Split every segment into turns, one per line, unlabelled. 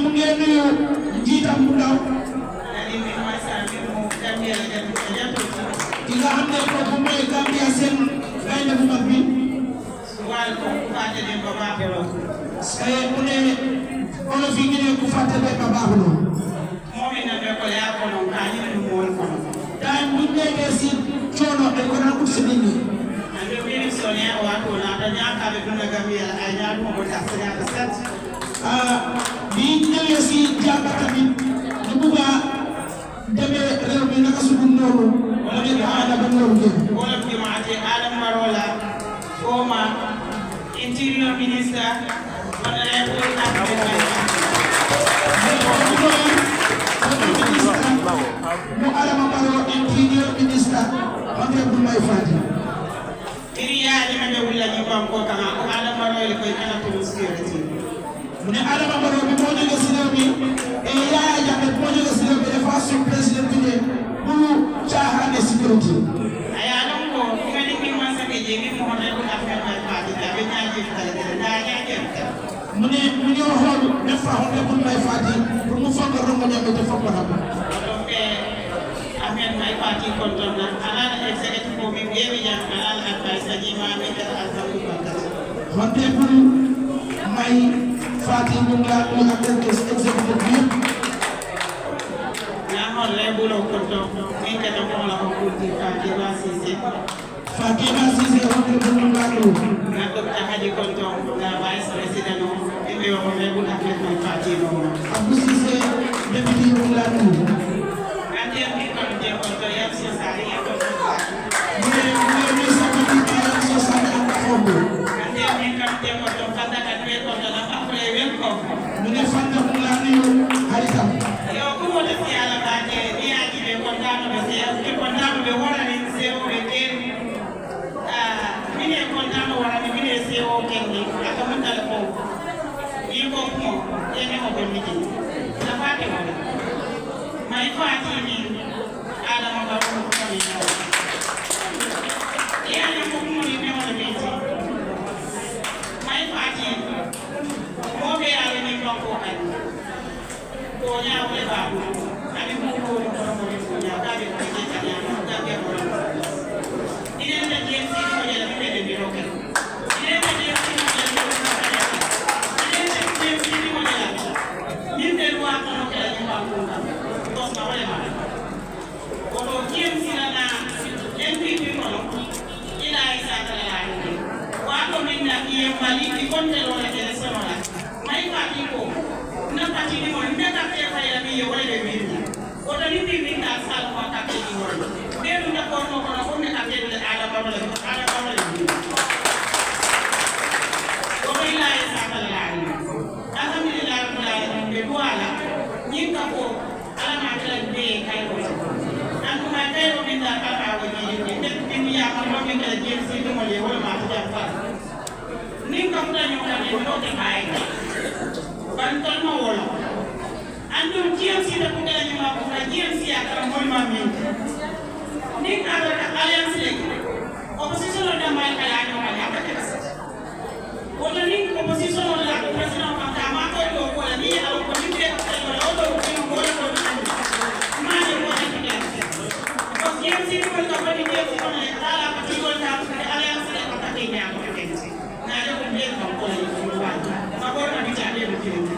mu ngi nuyu njiitam bu ndaw ki nga xam ne kooku mooy Gambia seen gaynde bu mag bi mu ne olof yi ngi ne ku fàtte be ba baaxuloo daay bu nekkee si coono dañ ko daan ut si nit ñi bi ñëwee si jàmba tamit ñu bugg a demee réew mi naka suñu noonu wala ñu aada ba noonu ngeen
wala jumaate Adam Barola former interior minister honorable
mu Adama Barrow interior minister honorable Mai Fatty
iriya ni me wulla ni banko kama ko Adama Barrow ko kana to security
mu ne Adama Barrow bi moo jóge si réew mi et Yaya Jammeh moo jóge si réew mi dafa suñu président bi ne pour caaxaane sécurité
aya non ko ngani ki man sa ke jemi mo hono ko affaire Mai Fatty da be ñaaji tale da ñaaji
mu ne mu ñoo xool def fa honorable Mai Fatty pour mu fonk rongo ñame te fonk na
Mai Fatty kontona alal executive ko mi yewi jam alal advice ji ma mi da azamu bakat
wante pour Mai Fatty ñu ngi ak executive bi
na hon le bulo konto mi ka to ko la ko kurti Fatty ba sise
Fatty ba sise honorable ñu ngi
na Dr. Haji konto na vice president no e be o le bulo ak Mai Fatty no
Abdou Cissé député ñu ngi
Mai Fatty ni Adama Barrow ko ni yani ko mo ni me wala be ci Mai Fatty mo be ala ni ko ko ay ko nya wala ba ani ko ko mo ko nya ka be ko ni ta nya ka be ko ine na je ci ko ya be be be ro ke ine na je ci ko ya be ine na je ci ko ya ni de wa ko no ke ni ba ko Oto kien silana NPP kono ila isa tala ni wato minna iye mali di konte lo la tele sono la Mai Fatty ko na pati ni mo ndeka te fa ya mi yo wala be mi oto ni bi ta sal ko ta ke ni wala de du na ko no ko ne ka te le ala ba wala oto ila isa tala ni alhamdulillah rabbil alamin be wala ni ka ko ala ma tala be kay ko Pero minta kata wajib ini ya kalau kita jenis itu mulai oleh masuk apa ni kamu dah nyuruh ni lo terbaik bantuan mau lo antum jenis itu bukan cuma bukan jenis ya kalau mau mami ni kalau aliansi oposisi lo dah main kalah nyuruh apa terus kalau ni oposisi lo dah presiden mahkamah tu itu kalau ni kalau pemimpin kalau lo boleh Yang sini pun tak boleh dia sini boleh dalam betul tak aliansi yang kata dia aku kensi. Nah ada kemudian kampung yang keluar. Maka orang bicara dia betul.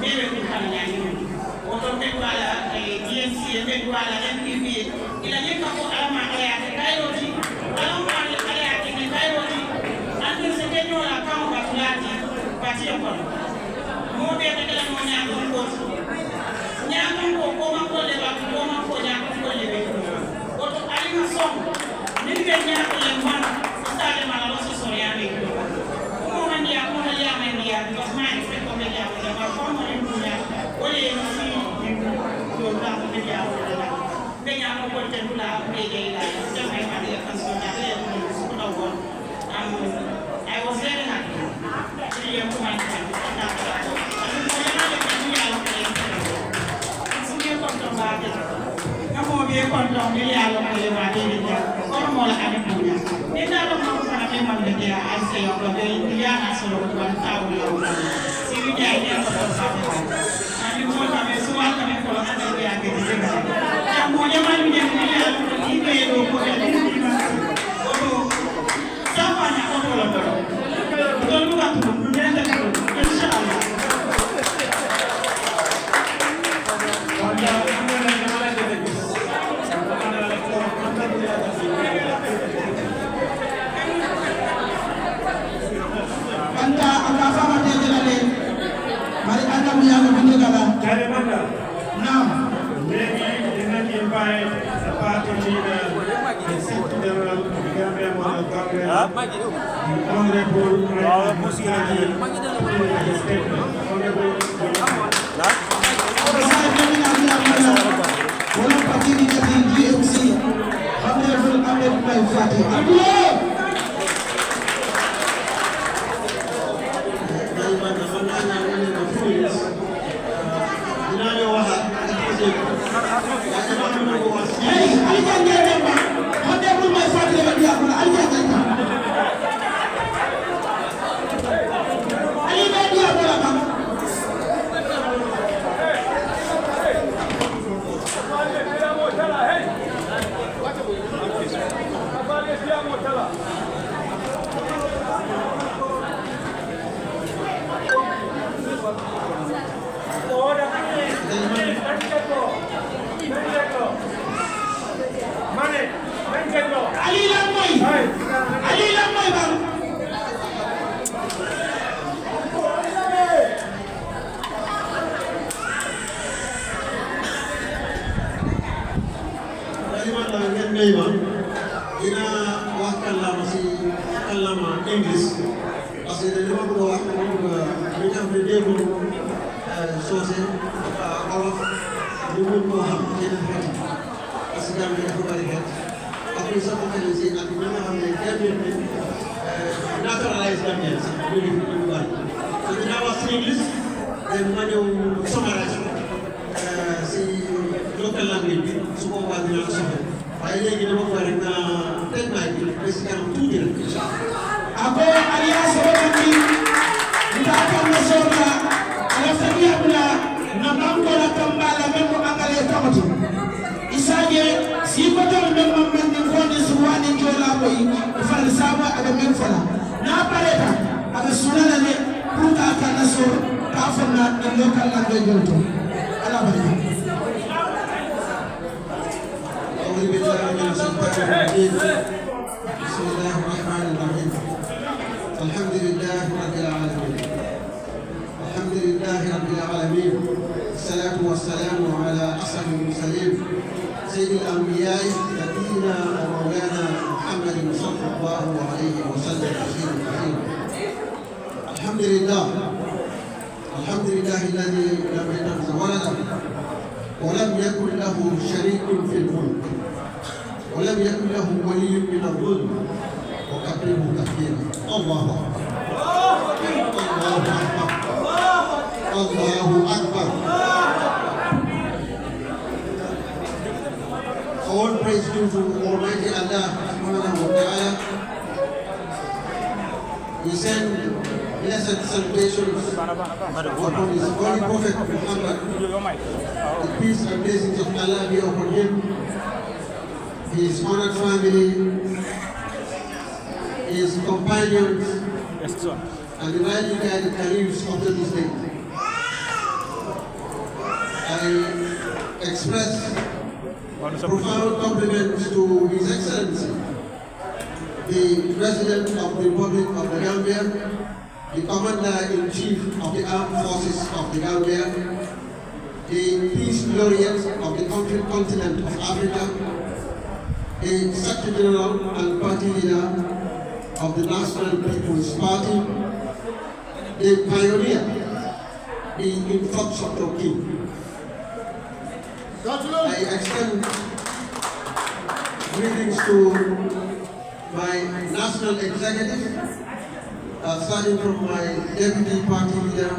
Dia bukan yang ini. Orang kedua DNC yang kedua NPP. Ila dia kampung alamat aliansi Kairoti. Alamat aliansi ni Kairoti. Antu sebenarnya orang kamu batulati pasti apa? Mau dia katakan mau nyambung kos. Nyambung kok kau lewat kau nyambung kau lewat. Song, ni kenya yang mana? Kita mana lo sesuai ni. Kau dia, because mine is kau dia. Kalau kau mau punya, boleh mesti jual dia. Kenya aku pun cenderung beli lah. Jangan ada yang konsumen ada yang suka buat. I was very happy. Jadi yang kemarin kan. Dia kontrol dia lo boleh mati dia. Orang malah ada punya. Dia dalam melakukan apa yang dia asal yang dia asal orang tahu lah. Ini jaay ñaan ko ani mo tamé suwa tamé ko andal ya ke di jëga ya mo ñamal mi ñen ni ya ni ko yedo ko ya ni ma ko sa fa na ko la ko do lu ka ko ni la ko inshallah wala ni la ñamala de de
anta aka fama te jelale mari adam ya ko binde kala
Jare manda.
nam
Maybe dina invite the party leader, the Secretary General of the Gambia Model Congress, the Honorable President the statement. Honorable
Saya kami wala patini kati GMC Honorable Ahmed Mai Fati Abdullah hey alija ngene ba Honorable Mai Fati la dia ko alija ngene alija dia ko la kam Ali la moy ba
Ina wax kàllaama si kàllaama English parce que li ma bëgg a wax li nga xam ne déggul soose olof ñu mun koo xam yeneen xeet yi parce que Gambie dafa bari xeet après sax mu xëy si ak ñi nga xam ne Gambien bi naturalize Gambien sax ñu ngi fi ñu bari so dinaa wax si English then ma ñëw summarize si local language bi su boobaa dinaa soxla waaye léegi dama ko rek teg naa ji ba si kanam tuuti rek incha allah.
ako alias Romanti ndakan na soda ala sabiya bula na banko la kambala memo angale kamati isaje si ko to memo men ni foni suwani jola boy fal sama ada men fala na pareta ada sunana ne puka kana so ka fonna na local language jonto ala bari
أعوذ بالله من الشيطان الرجيم بسم الله الرحمن الرحيم الحمد لله رب العالمين الحمد لله رب العالمين الصلاة والسلام على أشرف المرسلين سيد الأنبياء نبينا ومولانا محمد صلى الله عليه وسلم تسليما كثيرا الحمد لله الذي لم يتخذ ولدا ولم يكن له شريك في الملك ولم يكن له ولي من الظلم وكبره تكبيرا الله اكبر الله اكبر all praise due to Almighty Allah subhanahu wa ta'ala. We send blessed salutations upon his holy prophet Muhammad. The peace and blessings of Allah be upon him, his honored family, his companions, and the rightly guided caliphs up to this day. I express profound compliments to His Excellency, the President of the Republic of the Gambia, the Commander-in-Chief of the Armed Forces of the Gambia, the Peace Laureate of the continent of Africa, the Secretary General and Party Leader of the National People's Party, the pioneer, the infrastructure king. I extend greetings to my national executive, starting from my deputy party leader,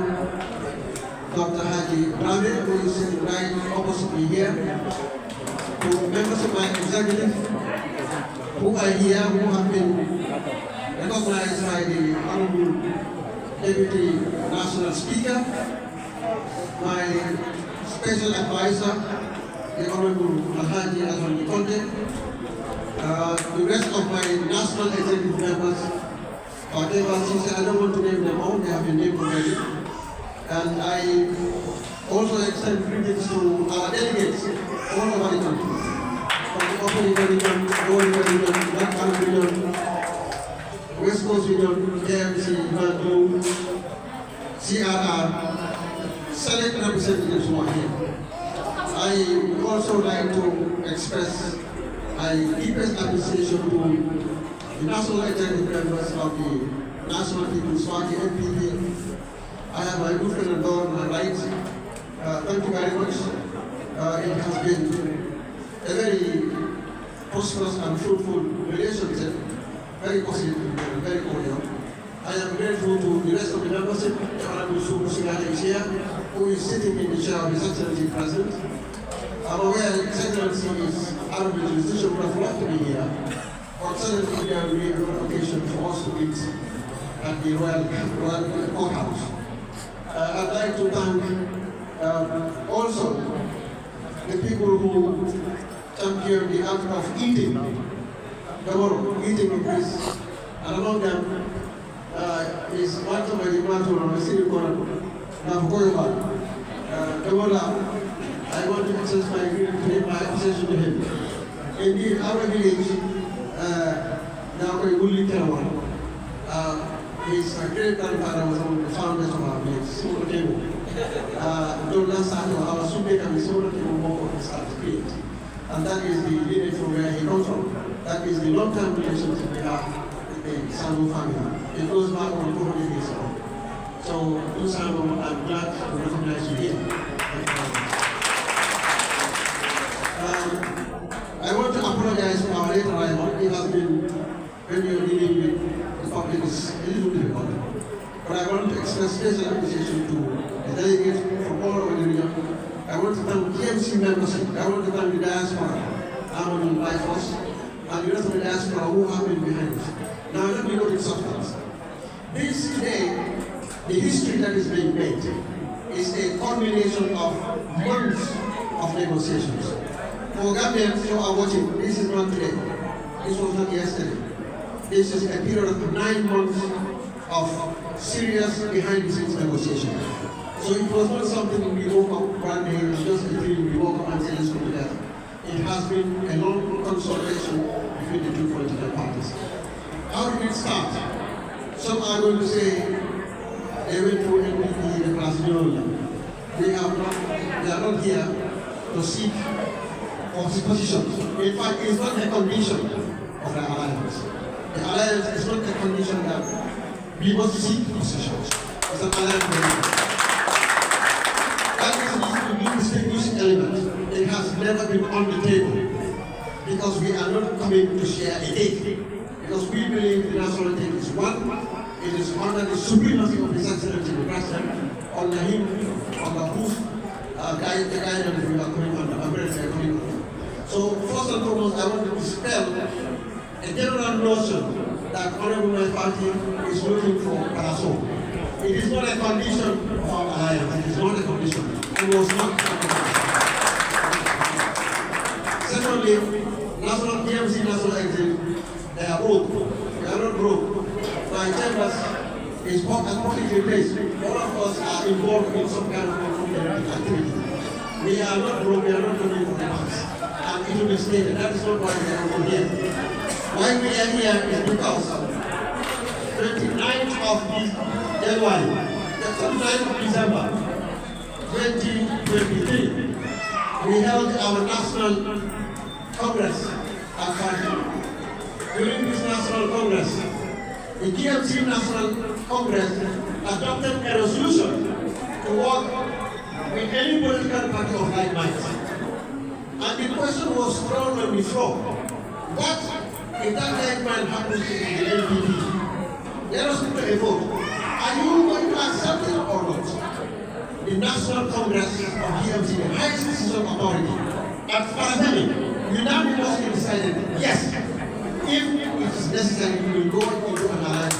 Dr. Haji Brahmi, who is sitting right opposite me here, to members of my executive who are here, who have been recognized by the Honorable Deputy National Speaker, my special advisor, the Honorable Alhaji Azwan Conte, the rest of my national executive members, whatever, since I don't want to name them all, they have been named already. And I also extend greetings to our delegates all over the country, from the Upper River region, Lower River region, Black Island region, West Coast region, AMC, Bantu, CRR, select representatives who are here. I would also like to express my deepest appreciation to the national executive members of the National People's Party, NPP. I have my good friend on my right. Thank you very much. It has been a very prosperous and fruitful relationship, very positive and very cordial. I am grateful to the rest of the membership, the Honorable Subu Sigale is here, who is sitting in the chair of His Excellency President. I'm aware His Excellency is out of the jurisdiction, would have loved to be here, but suddenly there will be a occasion for us to meet at the Royal Courthouse. I'd like to thank also the people who champion the act of eating, eating in peace, and among them is one of my Matur on the city corner, Navagoyaba. I want to express my appreciation to him. Indeed, our village, Navagoyabuli Kerawan, his great grandfather was one of the founders of our village, Sumula Tebo. Last time, our Sumeka and Sumula Tebo Moko started to create. And that is the lineage from where he comes from. That is the long-term relationship we have with the Sanu family. It goes back over 200 years ago. So, Sanu, I'm glad to recognize you here. I want to apologize for our late arrival. It has been, when you're dealing with the public, it's a little difficult. But I want to express special appreciation to the delegates from all over the region. I want to thank TMC membership. I want to thank the diaspora, Amon Lifos, and the rest of the diaspora who have been behind us. Now let me go to substance. This today, the history that is being made is a culmination of months of negotiations. For Gambians who are watching, this is not today. This was not yesterday. This is a period of 9 months of serious behind-the-scenes negotiations. So it was not something we woke up one day and just a dream we woke up and said let's go together. It has been a long consultation between the two political parties. How did it start? Some are going to say they went through NPP, the President. They are not here to seek for positions. In fact, it's not a condition of the alliance. The alliance is not a condition that we must seek positions. It's an alliance. That is the distinguishing element. It has never been on the table because we are not coming to share a cake. Because we believe the national cake is one. It is under the supremacy of His Excellency the President, under him, under whose guidance we are coming under, So first and foremost, I want to dispel a general notion that Honorable My Party is looking for parasol. It is not a condition of our alliance. It is not a condition. It was not a condition. Secondly, National TMC, National Exit, they are broke. They are not broke. My chambers is publicly placed. All of us are involved in some kind of activity. We are not broke. We are not looking for the past. And it will be stated. That is not why we are here. Why we are here is because 29th of January, the 29th of December 2023, we held our National Congress at Fiji. During this National Congress, the TMC National Congress adopted a resolution to work with any political party of like minds. And the question was thrown on the floor. What if that like mind happens to be the NPP? Let us put a vote. Are you going to accept it or not? The National Congress of TMC, the highest decision authority, at Parademi, unanimously decided yes. If it is necessary, we will go into an alliance.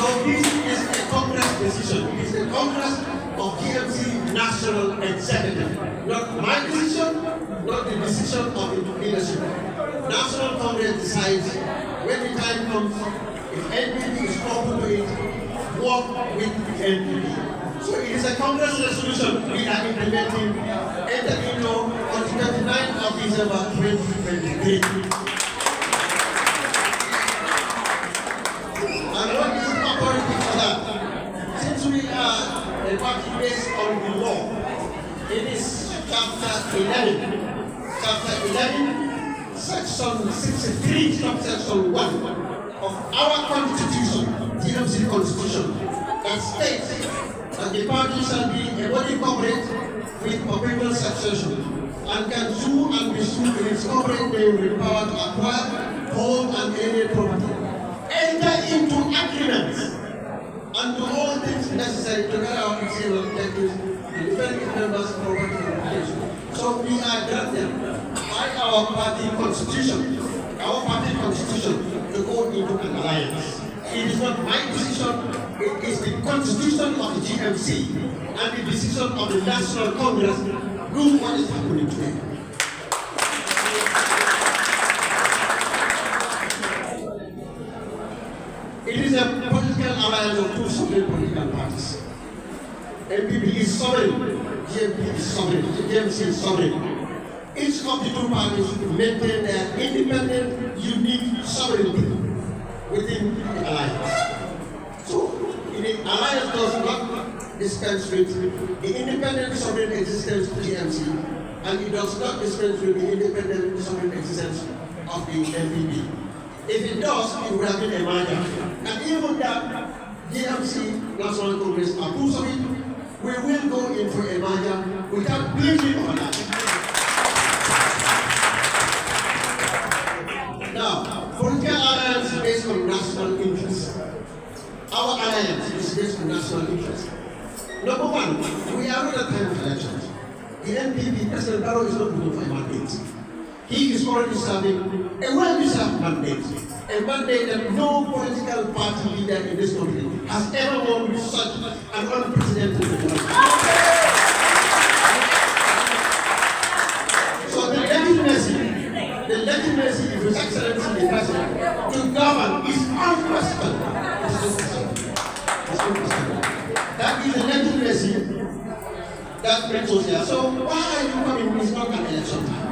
So this is a Congress decision. It is the Congress of GMC National Executive. Not my decision, not the decision of the leadership. National Congress decides when the time comes, if NPP is open to it, work with the NPP. So it is a Congress resolution we are implementing entered into on the 29th of December 2023. And what is the authority for that? Since we are a party based on the law, it is chapter 11. Chapter 11, section 63, subsection 1 of our constitution, GMC constitution, that states that the party shall be a body corporate with perpetual succession and can sue and be sued in its corporate name with power to acquire, hold, and alienate property. Enter into agreements and do all things necessary to carry out its objectives and defend its members' property and reputation. So we are granted by our party constitution to go into an alliance. It is not my decision, it is the constitution of the GMC and the decision of the National Congress. Look what is happening today. It is a political alliance of two sovereign political parties. NPP is sovereign, GMP is sovereign, GMC is sovereign. Each of the two parties maintain their independent, unique sovereignty within the alliance. So, the alliance does not dispense with the independent sovereign existence of GMC, and it does not dispense with the independent sovereign existence of the NPP. If it does, it would have been a merger. And even that GMC National Congress approves of it, we will go into a merger without blinking on that. Now, political alliance is based on national interest. Our alliance is based on national interest. Number one, we are not at time of elections. The NPP, President Barrow, is not looking for a mandate. He is already serving a well-deserved mandate. A mandate that no political party leader in this country has ever won with such an unprecedented majority. So the legitimacy of His Excellency the President to govern is unprecedented. That is the legitimacy that brings us here. So why are you coming? It's not an election time.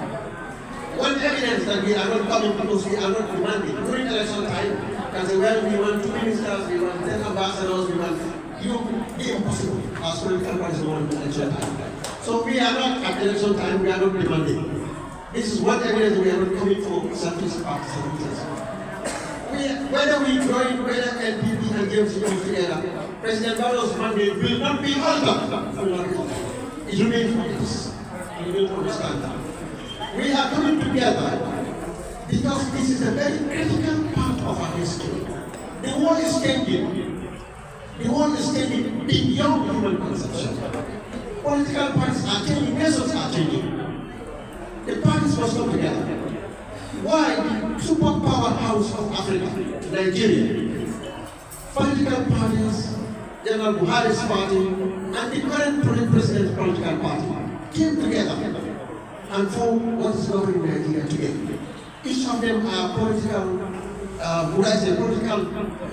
One evidence that we are not coming because we are not demanding. During election time, you can say, well, we want 2 ministers, we want 10 ambassadors, we want the impossible as political parties want election time. So we are not at election time, we are not demanding. This is one evidence we are not coming for selfish parties. Whether we join, whether NPP and GMC come together, President Barrow's mandate will not be altered. It remains like this. You will understand that. We are coming together because this is a very critical part of our history. The world is changing. The world is changing beyond human conception. Political parties are changing, nations are changing. The parties must come together. Why the superpower house of Africa, Nigeria, political parties, General Buhari's party, and the current president's political party came together and form what is governing Nigeria today. Each of them are political, political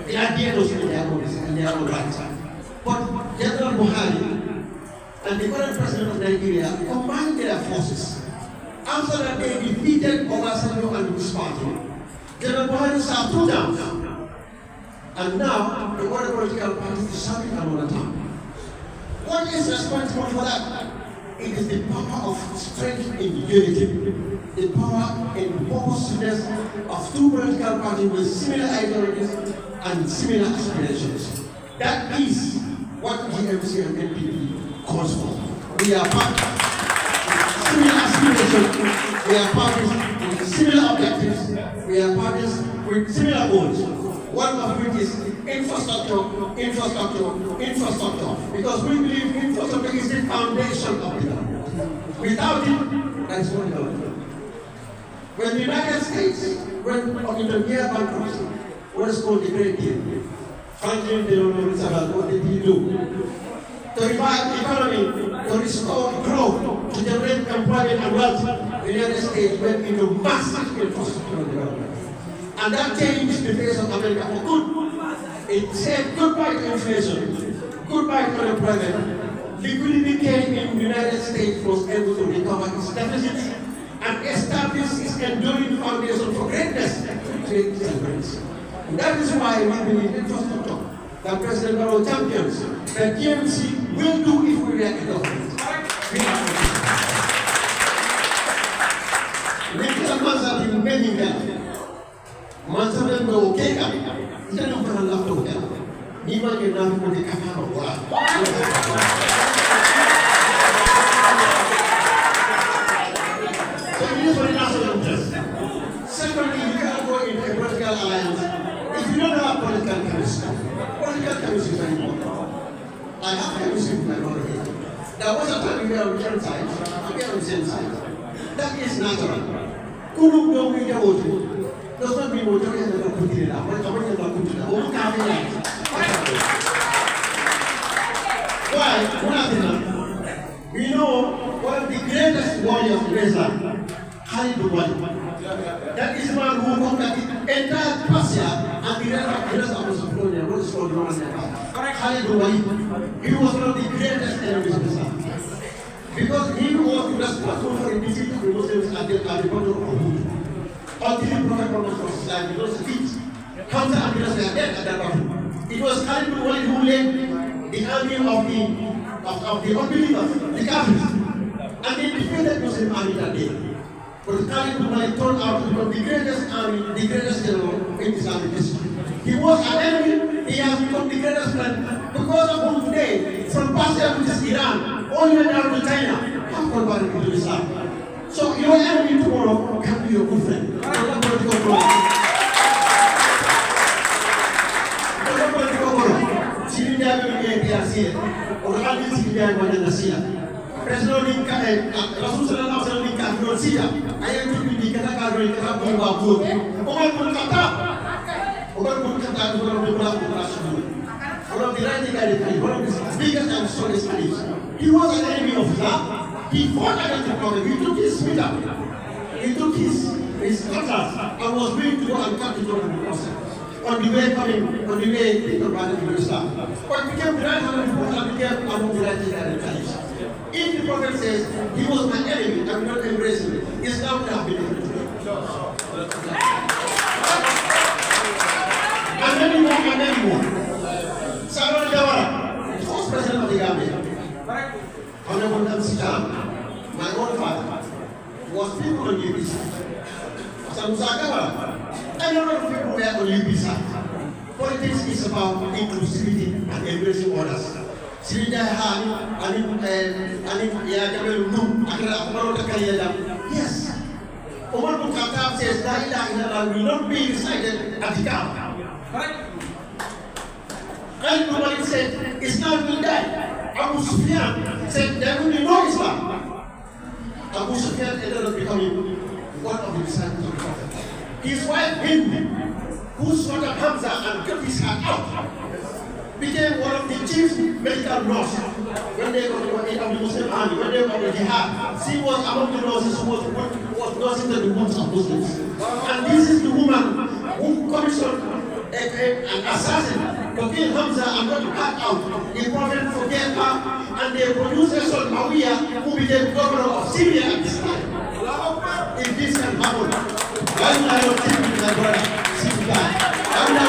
gladiators in their own right. But General Buhari and the current president of Nigeria combined their forces. After that they defeated Obasanjo and his party, General Buhari served 2 terms. And now the other political party is serving another term. What is responsible for that? It is the power of strength in unity, the power and purposefulness of 2 political parties with similar ideologies and similar aspirations. That is what GMC and NPP calls for. We are parties with similar aspirations, we are parties with similar objectives, we are parties with similar goals. One of which is infrastructure. Because we believe infrastructure is the foundation of the government. Without it, there is no development. When the United States went into near bankruptcy, what is called the Great Deal, Franklin Delano Roosevelt, what did he do? To revive the economy, to restore growth, to generate employment and wealth, the United States went into massive infrastructural development. And that changed the face of America for good. It said goodbye to inflation, goodbye to unemployment. Liquidity came in the United States, was able to recover its deficits and establish its enduring foundation for greatness. That is why we believe infrastructure that President Barrow champions, that GMC will do if we react to government. Next month I've been many that. Months of them go okay, instead of a lot of them. Even if not for the Kakao. So it is for the national interest. Secondly, you cannot go into a political alliance if you don't have political chemistry. Political chemistry is very important. I have chemistry with my brother here. There was a time we were on different sides, and we are on the same side. That is natural. Kulu don't be the does not mean we're going to put it up. We're going to put it up. Why? We know one of the greatest warriors in Islam, Khalid bin Walid. That is man who conquered the entire Persia and the rest of the Sophronia, what is called Roman Empire. Khalid bin Walid, he was one of the greatest enemies of Islam. Because he was responsible for the defeat of the Muslims at the Battle of Uhud. Until the Prophet Muhammad was alive, he was defeated. Hamza and the rest were dead at that battle. It was Khalid bin Walid who led the army of the unbelievers, the Kafirs, and they defeated the Muslim army that day. But Khalid bin Walid turned out to become the greatest army, the greatest general in Islamic history. He was an enemy, he has become the greatest friend. Because of whom today, from Persia, which is Iran, all the way down to China, have converted into Islam. So your enemy tomorrow can be your good friend. He was an enemy of Islam. He fought against the Prophet. He took his spear. He took his cutlass and was going to go and cut the Prophet. On the way they converted to Islam. But it became the right hand of the Prophet and became among the right hand caliphs. If the Prophet says he was my enemy, I will not embrace him, Islam would have been different. And many more. Salman Jawara, the first president of the Gambia. Honorable MC Jam, my own father, was people on UBC. A lot of people were on UBC. Politics is about inclusivity and embracing others. Yes. Umar bin Khattab says, La ilaha illallah will not be recited at the Kaaba. Correct? And nobody said, Islam will die. Abu Sufyan said there will be no Islam. Abu Sufyan ended up becoming one of the disciples of the Prophet. His wife Hind, who slaughtered Hamza and cut his head out, became one of the chief medical nurses when they were in the Muslim army, when they were in the jihad. She was among the nurses who was nursing the wounds of Muslims. And this is the woman who commissioned an assassin to kill Hamza and got the head out. The Prophet forgave her and they produced a son, Muawiyah, who became governor of Syria at this time. If this can happen, why would I not take with my brother? Why would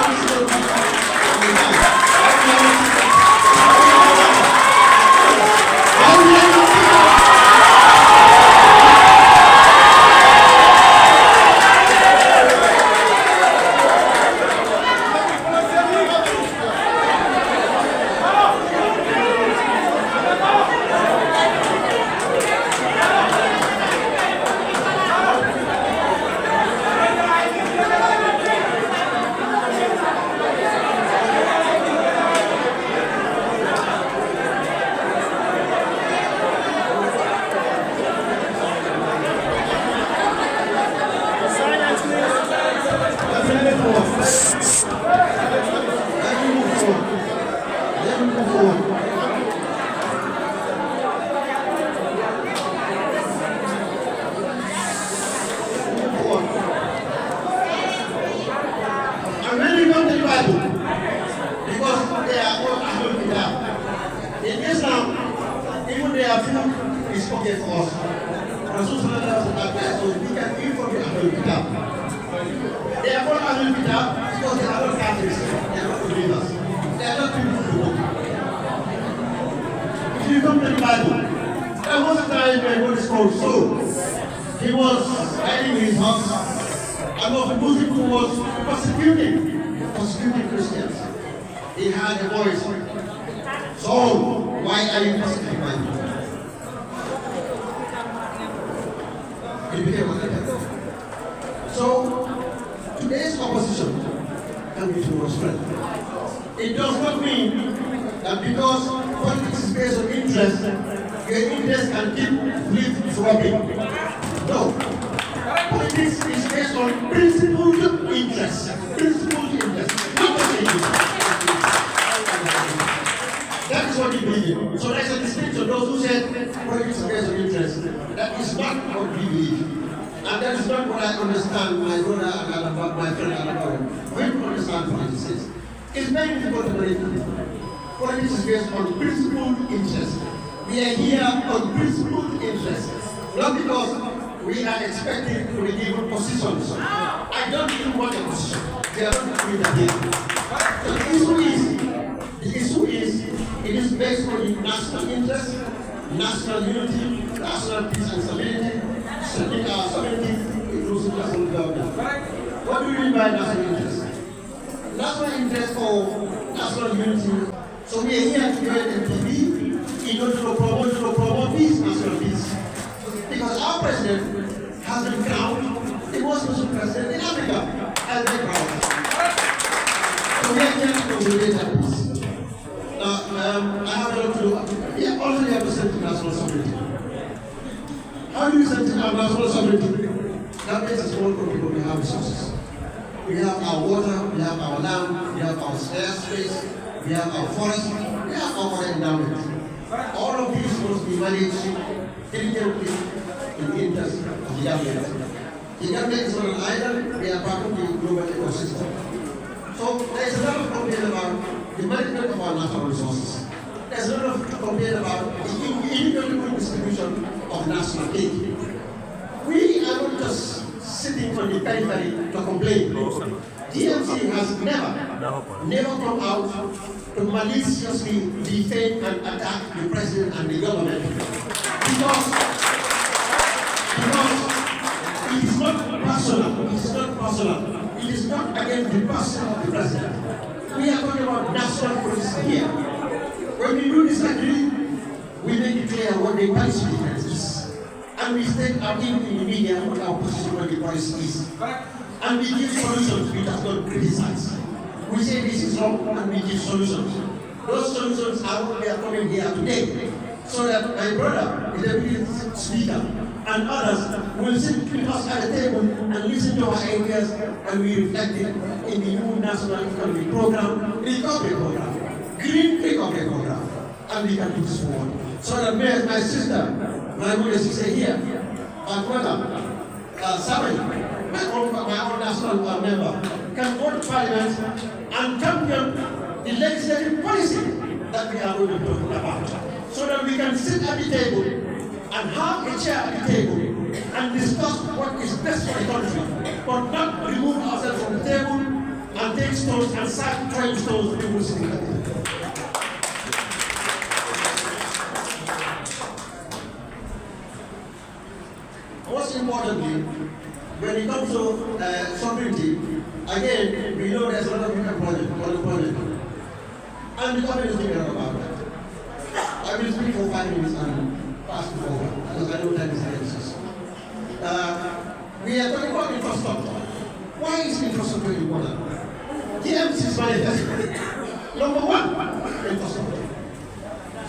move forward. And when you come to the Bible, because they are all Ahlul Kitab, in Islam, even their food is okay for us. Rasul Sallallahu Alaihi Wasallam, so we can eat from the Ahlul Kitab. They are called Ahlul Kitab because they are not Catholics, they are not believers. They are not people who know. If you come to the Bible, there was a time when what is called Saul, he was hiding in his house, and of the Muslim who was persecuting Christians. He had a voice, Saul, why are you persecuting my people? He became a leader. So, today's opposition can be towards friend. It does not mean that because politics is based on interest, your interest can keep flip-flopping. No. Politics is based on principled interest. Principled interest. Not just interest. That is what we believe in. So there's a distinction. Those who said politics is based on interest, that is not what we believe. And that is not what I understand my brother and my friend Alabama. We don't understand politics is. It's very difficult to believe. Politics is based on principled interest. We are here on principled interest. Not because we are expecting to be given positions. I don't even want a position. They are not doing that here. The issue is, it is based on national interest, national unity, national peace and stability, sovereignty, inclusive national government. What do you mean by national interest? National interest for national unity. So we are here to join NPB in order to promote peace, national peace. Because our president has been crowned the most Muslim president in Africa as the crown. So we are here to consolidate that peace. I have a lot to do. We also have to send to national sovereignty. How do you send to our national sovereignty? That means a small group of people, we have resources. We have our water, we have our land, we have our airspace, we have our forest, we have our water endowment. All of these must be managed diligently in the interest of the government. The government is on an island, we are part of the global ecosystem. So there is a lot of complaint about the management of our natural resources. There's a lot of complaint about the inequitable distribution of national aid. We are not just sitting on the periphery to complain. DMC has never come out to maliciously defend and attack the president and the government because it is not personal. It is not against the person of the president. We are talking about national policy here. When we do disagree, we make it clear what the policy difference is. And we state our in the media what our position on the policy is. And we give solutions, we just don't criticize. We say this is wrong and we give solutions. Those solutions are what we are coming here today. So that my brother, the deputy speaker, and others will sit with us at the table and listen to our ideas and we reflect it in the new national economic program, recovery program, green recovery program, and we can do this forward. So that my sister, my mother sister here, my brother, Sammy, my own national member, can go to parliament and champion the legislative policy that we are going to talk about. So that we can sit at the table and have a chair at the table and discuss what is best for the country, but not remove ourselves from the table and take stones and start throwing stones to people sitting at the table. Most importantly, when it comes to sovereignty, again, we know there's a lot of unemployment. And the government is doing a lot about that. I will speak for 5 minutes and pass it forward, because I know time is against we are talking about infrastructure. Why is infrastructure important? GMC's manifesto. Number 1, infrastructure.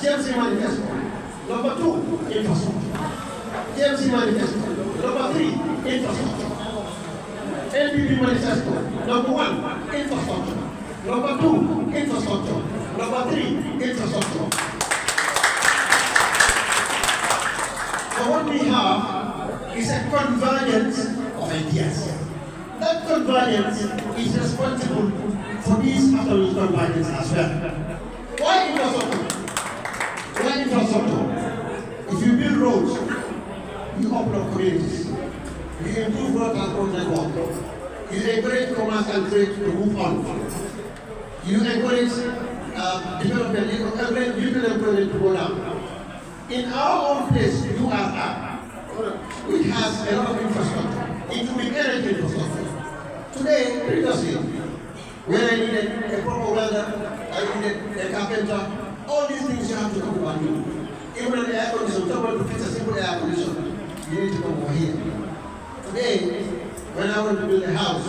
GMC manifesto. Number 2, infrastructure. GMC manifesto. Number 3, infrastructure. NPP manifesto. Number 1, infrastructure. Number 2, infrastructure. Number 3, three, infrastructure. So what we have is a convergence of ideas. That convergence is responsible for these afternoon convergence as well. Why infrastructure? Why infrastructure? If you build roads, you open up communities. You improve road transport network. You encourage commerce and trade to move on. You encourage development, you encourage youth employment to go down. In our own place, URR, which has a lot of infrastructure, including energy infrastructure. Today, previously, when I needed a proper welder, I needed a carpenter, all these things you have to come about you. Even an air conditioner, someone to fix a simple air conditioner, you need to come over here. Today, when I want to build a house,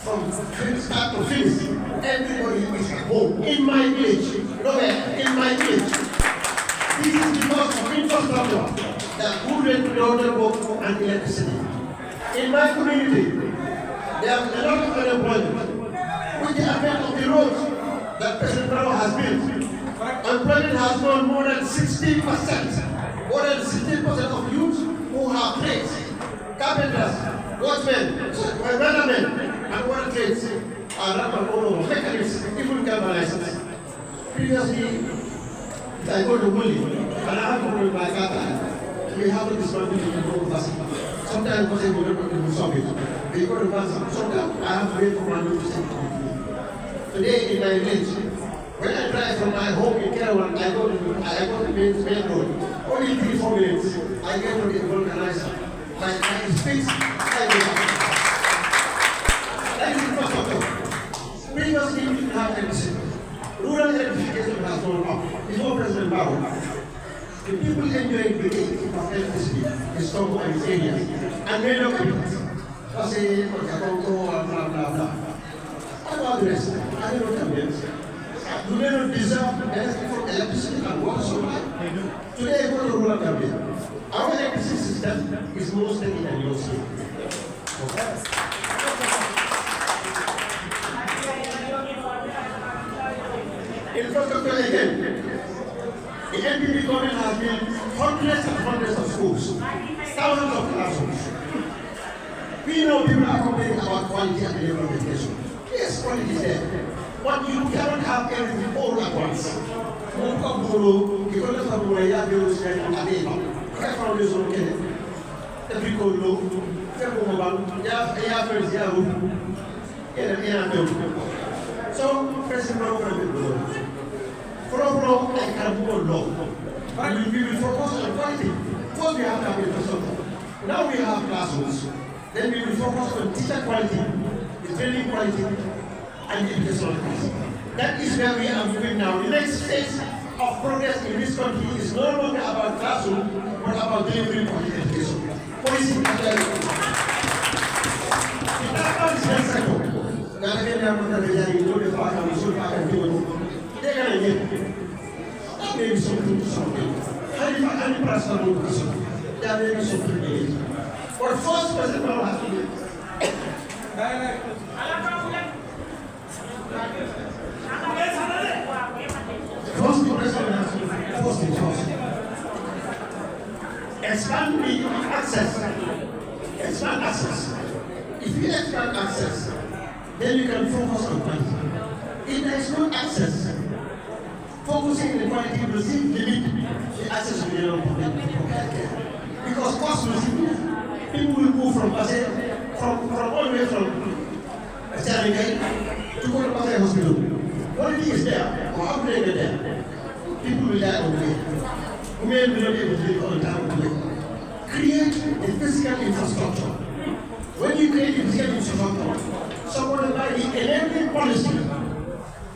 from start to finish, everybody is at home. In my village, nowhere, in my village. This is because of infrastructure that good water and electricity. In my community, there is a lot of unemployment. With the advent of the roads that President Brown has built, employment has grown more than 60%. More than 60% of youths who have trades, carpenters, watchmen, weathermen, and water trades are rampant all over. Mechanics, even galvanizers. Previously, if I go to Woolly, and I have to go to my car, we have to dismantle the whole vessel. Sometimes we don't do something. We go to vessel. Sometimes I have to wait for my to say today in my village, when I drive from my home in Kerawan, I go to the main road. Only 3-4 minutes, I get to the vulcanizer. My speeds, that is infrastructure. Previously, we didn't have electricity. Rural electrification has gone up. Before President Barrow, the people enjoying the gain of electricity is Congo and its areas. And many localities. I say, Congo, blah, blah, blah. What about the rest? I don't know Gambians. Do they not deserve electricity and water supply? Today, go to rural Gambia. Our electricity system is more steady than yours. Infrastructure again. The NPP government has built hundreds and hundreds of schools, thousands of classrooms. We know people are complaining about quality and level of education. Yes, quality is there. But you cannot have everything all at once. So, President From I can go law. But we will focus on quality. First we have to have infrastructure. Now we have classrooms. Then we will focus on teacher quality, the training quality, and the educational quality. That is where we are moving now. The next phase of progress in this country is no longer about classroom, but about delivering quality education. Policy is very important. In that part is very second. They're going to get that may be something to something. Any person will do something. There may be something to it. But first, President Brown has to do it. First, the President has to do it. First things first. Expand the access. Expand access. If you expand access, then you can focus on quality. If there is no access, focusing on the quality will still limit the access to the general public for healthcare. Because cost will still be. People will move from all the way from Charingai to go to Pasay Hospital. Quality is there, or how do they get there? People will die on the way. Women will not be able to live on time on the way. Create a physical infrastructure. When you create a physical infrastructure, someone will buy the enabling policy.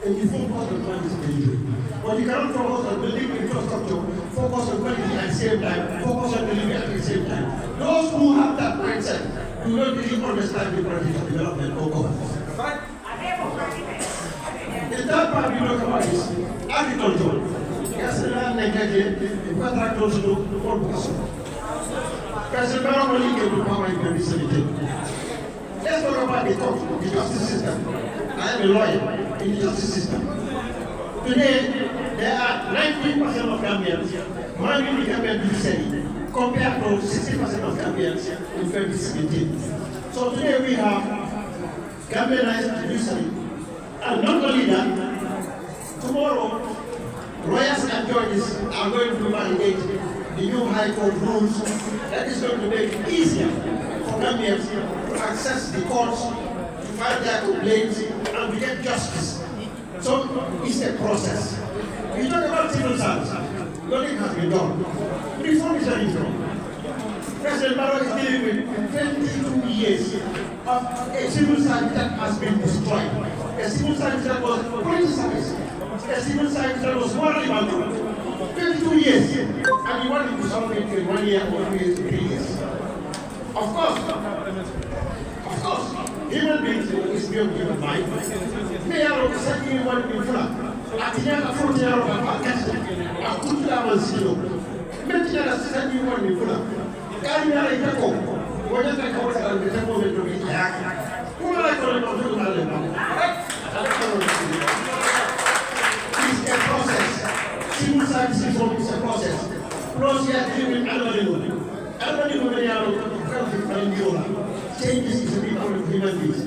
And you focus on quality delivery. But you cannot focus on building infrastructure, focus on quality at the same time, focus on delivery at the same time. Those who have that mindset do not really understand the quality of development or governance. The third part we talk about is agriculture. Yes, the land neglected, the contractors do all because President Barrow only came to power in 2017. Let's talk about the justice system. I am a lawyer in the justice system. Today, there are 90% of Gambians managing the Gambian judiciary compared to 60% of Gambians in 2017. So today we have Gambianized judiciary. And not only that, tomorrow, lawyers and judges are going to validate the new High Court rules that is going to make it easier for Gambians to access the courts, to file their complaints, and to get justice. So it's a process. We talk about civil service. Nothing has been done. Reform is very wrong. President Barrow is dealing with 22 years of a civil service that has been destroyed. A civil service that was politicized. A civil service that was morally abandoned. 22 years. And you want to solve it in 1 year or 3 years. Of course, human beings is beyond human mind. May I know exactly what in front? Atinya fruit ya roba pakati. Akutula mazilo. Metina na sasa ni wani kula. Kari na ita ko. Wonya ta ko ta na ta ko beto ni ya. Kuma la ko na to na le. It's a process. Civil service is a process. Process given already ya ro. Changes is a big part of human beings.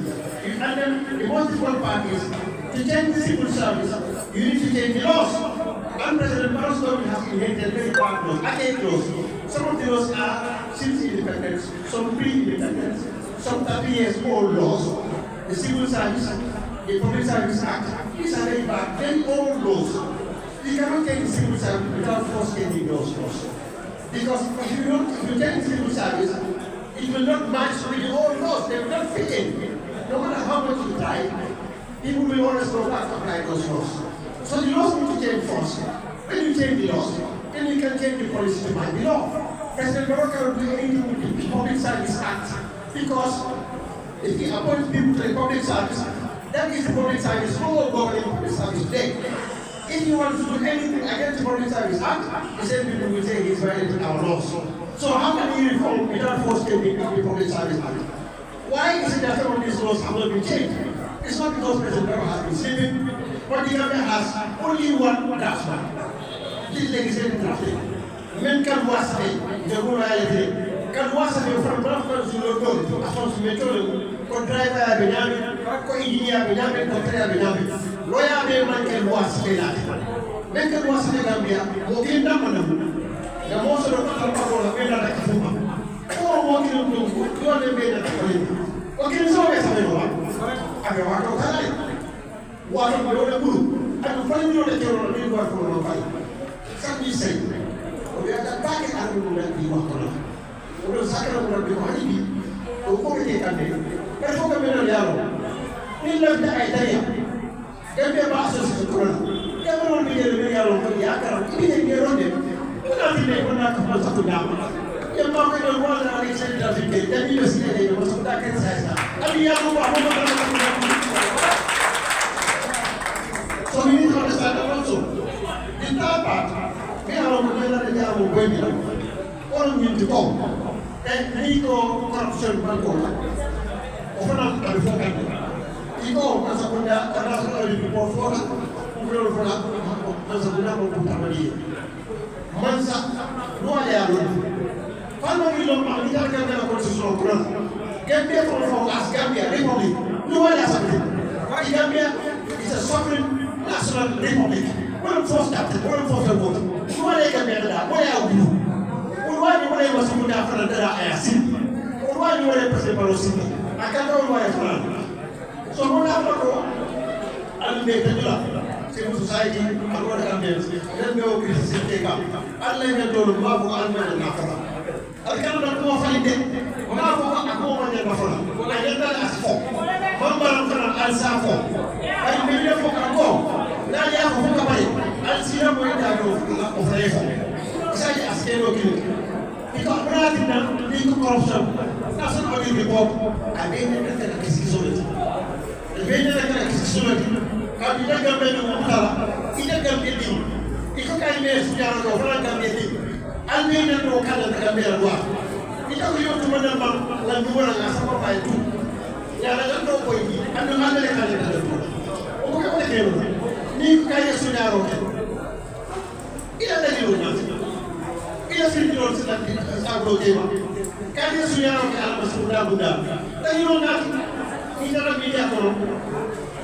And then the most important part is to change the civil service, you need to change the laws. And President Barrow's government has inherited very bad laws, archaic laws. Some of the laws are since independence, some pre-independence, some 30 years old laws. The Civil Service, the Public Service Act, these are very bad, very old laws. You cannot change the civil service without first changing those laws. Because if you change the civil service, it will not match with the old laws. They will not fit in. No matter how much you try, people will always go back to apply those laws. So the laws need to change first. When you change the laws, then you can change the policy to mind the law. President Barrow cannot do anything with the Public Service Act because if he appoints people to the public service, that is the public service whole governing public service today. If he wants to do anything against the Public Service Act, the same people will say he's violating our laws. So how can he reform without force changing the Public Service Act? Why is it that some of these laws have not been changed? It's not because President Barrow has been sleeping, but the government has only one draftsman. This legislative drafting. Men can was the reality. Can was from Brafman to London, upon the metro, for driver Benjamin, for engineer Benjamin, for trainer Benjamin. Lawyer Benjamin can was that. Men can was the Gambia, walking down the most of the people have been at the Kafuma. Or walking on the you are the maid at the Kafuma. Okay, so always have a walk. I walk out of time. Walk on the blue. I will find you the terror of work for a while. Somebody said, we are the back and we will let you walk on. We will sacrifice the money. We will put it in there. But for the middle yellow, we love the idea. Then the bosses to Corona. Never will be a yellow for the Yakar, even if you're on them. We're not supposed to down. You're talking about one that I said that you did. Then you just say it was that can say that. I mean, you so we need to understand that also. The third part, we are on the way that they are going all need to go. And we go corruption and go. Open up the phone. You go, as a national report for that. We will for that. As a number Mansa, no idea. Finally, we don't get a constitutional ground. Gambia from as Gambia Republic. No idea something. Gambia is a sovereign national republic. We don't force that. We don't force the vote. No idea Gambia that. What are you? Why do you want to put after the IAC? Why do you want to press the policy? I can't know why it's not. So, what happened? I'll make the job. Civil society, and what happens, then we will take up. I'll let you know Mabu and Nafra. I cannot go find it. Mabu and Moma Nafra. I get that as four. Mamba and Safo. I may never go. Now you have a book. I'll see them when I go of Refa. Say, as Kano King. Because rather than legal corruption, that's not only the Pope. I made it a kiss. I made it a kiss. Kalau kita gambar dengan mutara, kita gambar ini. Ikut kami sejarah orang gambar ini. Albi dan lokal dan gambar luar. Kita lihat cuma nama lagu orang asal apa itu. Yang ada dua poin. Anda mana yang kalian ada dua. Okey okey. Ni kaya sejarah. ko tema kadi su yaro ke ala masu da bunda da yiro na ina media ko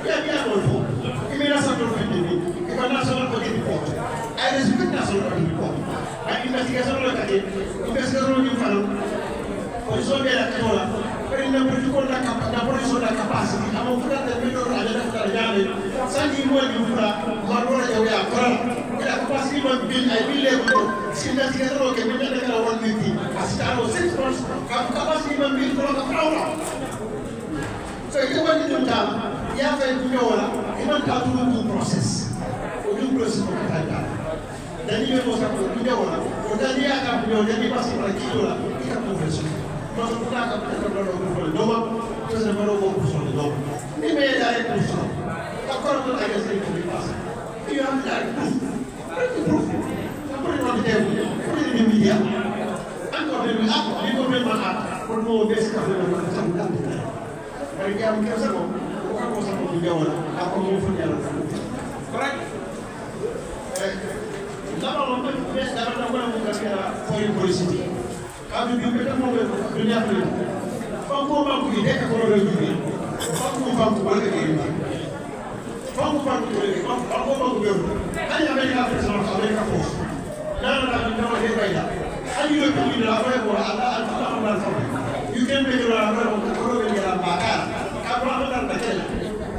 ya ko fo imira sa to findi ni ko national body report I respect national body report ay investigation lo kadi investigation ni falo ko so be la katola pero ina protocol da police da capacity amo futa da medo ala da jale sandi mo ni futa marora ya ya kora ila capacity mo bil ay bil le ko investigation lo ke mi da kala 150 asitaro 6 months capacity mo bil ko ka frawra so ite wani dum ta ya fa ku wala iman ta tu process o dum process ko ta ta dani be ko sa ko ku wala o dani ya ka ku dani pasi para kilo la ita profession no so ku ta ka ko do do ma to se maro ko so do ni me da re ku so ta ko ko ta ga se ku pasa you have that proof ko ni wonde ko ni media encore de ak ni ko be ma ak ko mo des ka be ma sa ku dari jam kerja kok, bukan kau sama di Jawa, apa mau berjalan? Correct. Kalau lompat bes dapat apa yang bukan kira foreign policy. Kami juga mau dunia politik. Bangku ide kalau orang juga. Bangku balik ini. Bangku boleh. Bangku baru. Hanya Amerika Serikat, Amerika Fox. Nana kita ada beda. Hanya itu kita apa yang boleh ada. You can make it apa yang bakar. Kalau ada nakal.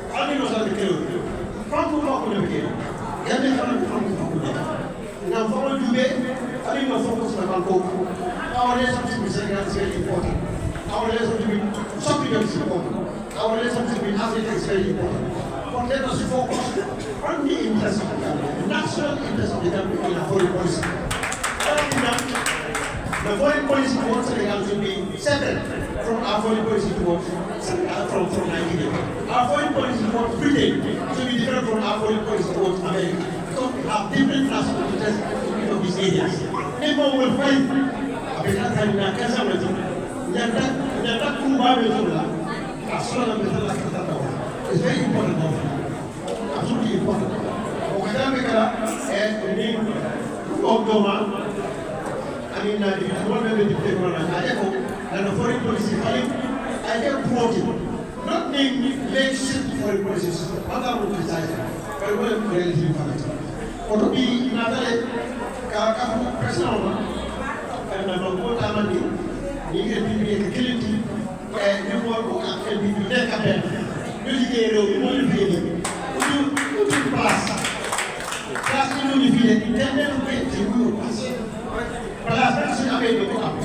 Ani no sa nakal. Bangku nakal. Yang ni bangku. Na fomo jube, ani no focus na bangku. Our relationship is very important. Our relationship with something else is important. Our relationship with Africa is very important. But let us focus on the interest of the country, the national interest of the country in our foreign policy. The foreign policy towards Senegal should be separate from our foreign policy towards from Nigeria. Our foreign policy towards Britain should be different from our foreign policy towards America. Because we have different national interests in these areas. People will fight. It's very important. Absolutely important. The foreign policy I get promoted. Not being legislation foreign policies. Other would criticize it. But we will relatively valid. Or to be another personal and I'm going to amend you get to killing and you want to be there. You get you pass. That's the only feeling. Then you pass. But that's not a way to come.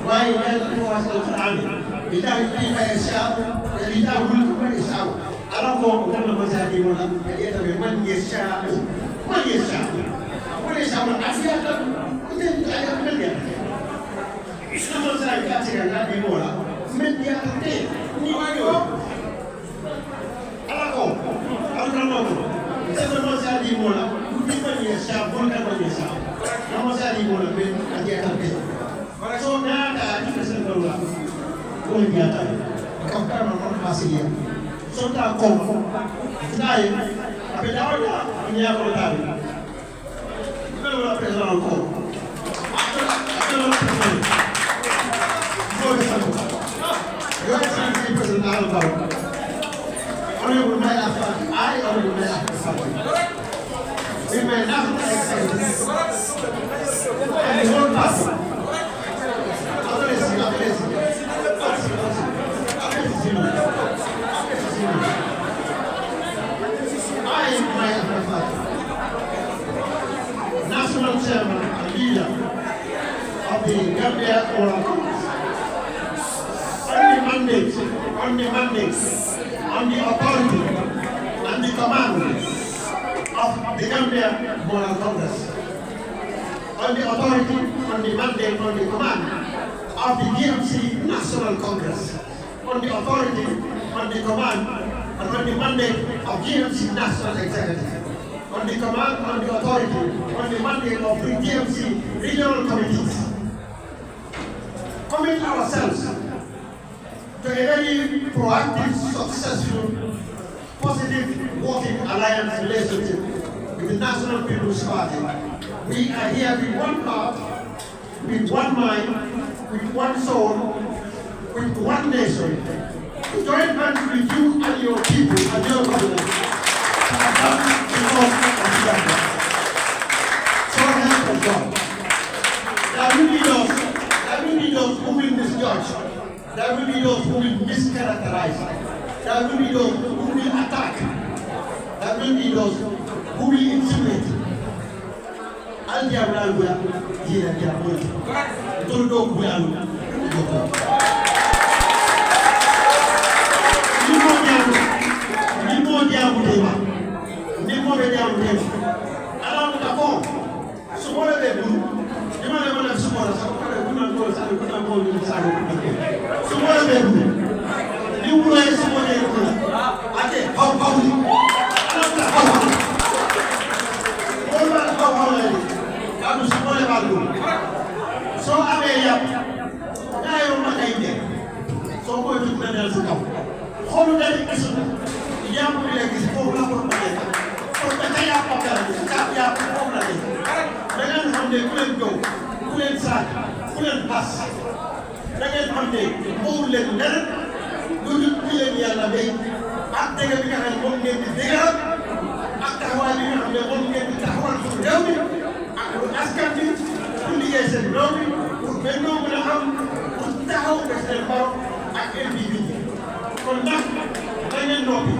Why you have to ask the army? Without being by a shout, and without willing to shout. I don't know what the Mazadi will have to get away 1 year shout. 1 year shout. What is our Africa? I have million. Someone said, I got it, not anymore. Many other day. Who are you? I don't know. Someone said, I want to 1 year shout, 1 year shout. No one said, I want to be at the other day. But I saw now that I just don't know. Going the other day. Come on, Masia. So that come. Tonight, I've been out in the other day. You President call. Your Excellency President Alvaro, Honorable Mayor Afan, I, Honorable Mayor Afan, we may not excellence and the whole party. I am Mayor Afan, National Chairman and leader of the Gambia Oral Congress. On the authority and the command of the Gambia Moral Congress. On the authority, on the mandate, on the command of the GMC National Congress. On the authority, on the command, and on the mandate of GMC National Executive. On the command, on the authority, on the mandate of the GMC regional committees. Commit ourselves to a very proactive, successful, positive working alliance relationship with the National People's Party. We are here with one heart, with one mind, with one soul, with one nation, to join hands with you and your people and your government to adopt the law of Uganda. So help us God. There will be those who will misjudge. There will be those who will mischaracterize. There will be those who will attack. There will be those who will intimidate. Al diablo yira diablo. Todo buyalu. Ni mo diablo tema. Ni mo be diablo tema. Ala mo ta ko. So mo le bu. Ni ma le mo le so mo la so ko le bu na ko sa ko na ko ni sa ko. So mo le bu. Ni wo le so mo le ko. Ate how ni. Ala mo ta how. Mo ma how le. Adu so mo le ba lu. So ame yap. Na yo ma kay de. So ko tu na dal ci kaw. Xolu dal ci gisu. Yam bi la gis ko la ko ma de. Ko ta kay yap ko dal. Ya ko la de. Da ngeen xam ne ku leen jow ku leen saak ku leen bas da ngeen xam ne boobu leen leneen lu dul ci leen yàlla day ak dëgg bi nga xam ne moom ngeen di dëggal ak taxawaay bi nga xam ne moom ngeen di taxawal pour réew mi ak pour askan bi pour liggéey seen réew mi pour bennoo mën a xam pour taxaw seen borom ak individu bi kon nag da ngeen noppi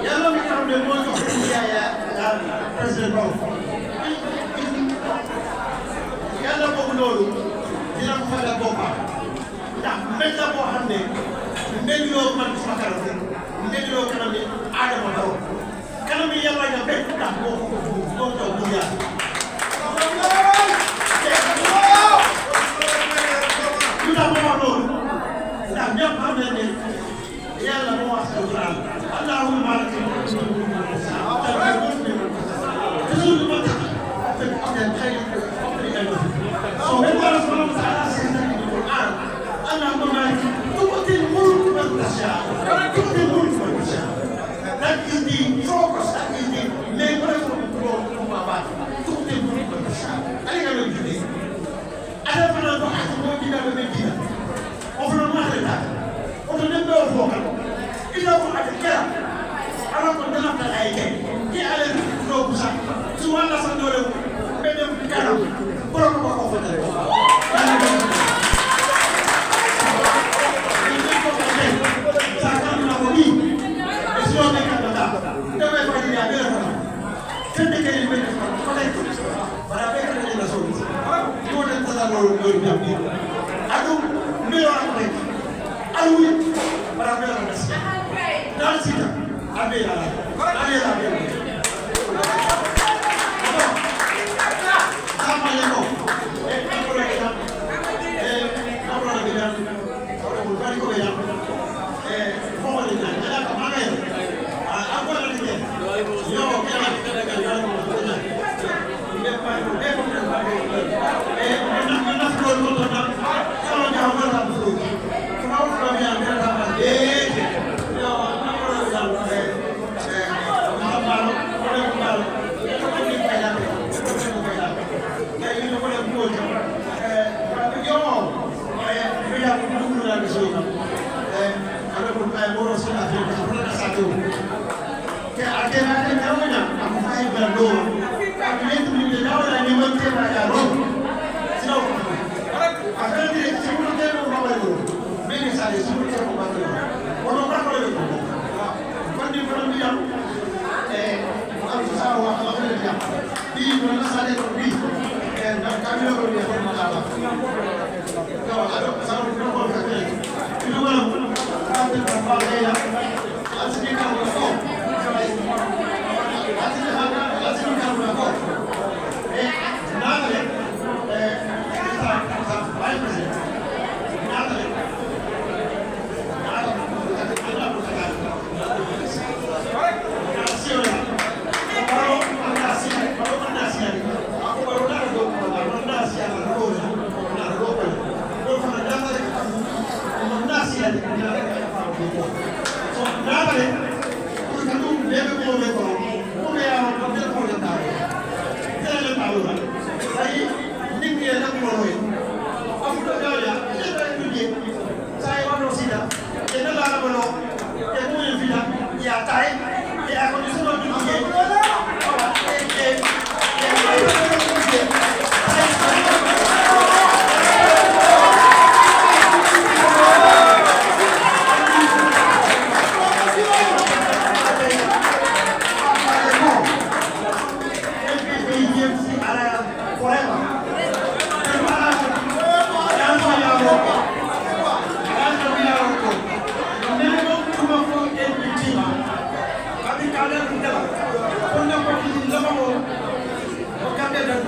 yàlla mi nga xam ne moo jox yaaya président Barrow yàlla boobu loolu dina ko fayal boppam ndax mbéy la boo xam ne mbéy yoo man sama kanam mbéy yoo kanam ne Adama Barrow kanam yi yàlla nga béy ndax moo ko moo taw bu yaatu. lu tax ma wax loolu ndax ñëpp xam nañ ne yàlla moo wax sa Alxuraan allahumma barik So when God subhanahu wa ta'ala says that in the Quran, Allah Almighty, tu'ti al-mulk man tasha. Tu'ti al-mulk man tasha. That is the focus, that is the main purpose of the Quran. Tu'ti al-mulk man tasha. Aliga lo judi. Ada fana do hatu mo dina be medina. O fana ma reta. O to dembe o fokal. Ila ko atakera. Ala ko dana ta ay ke. Ki ala do kusa. Su wala sa dole be dem karam. Orang apa kau benar? Ini kau benar. Sekarang nak bagi. Esok mereka benar. Tapi pada dia ada orang. Jadi kali ini pada itu. Pada mereka ada nasib. Itu ada tanda orang berjambi. Aduh, mereka orang baik. Aduh, pada mereka nasib. Dan sih, ada yang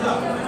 Ala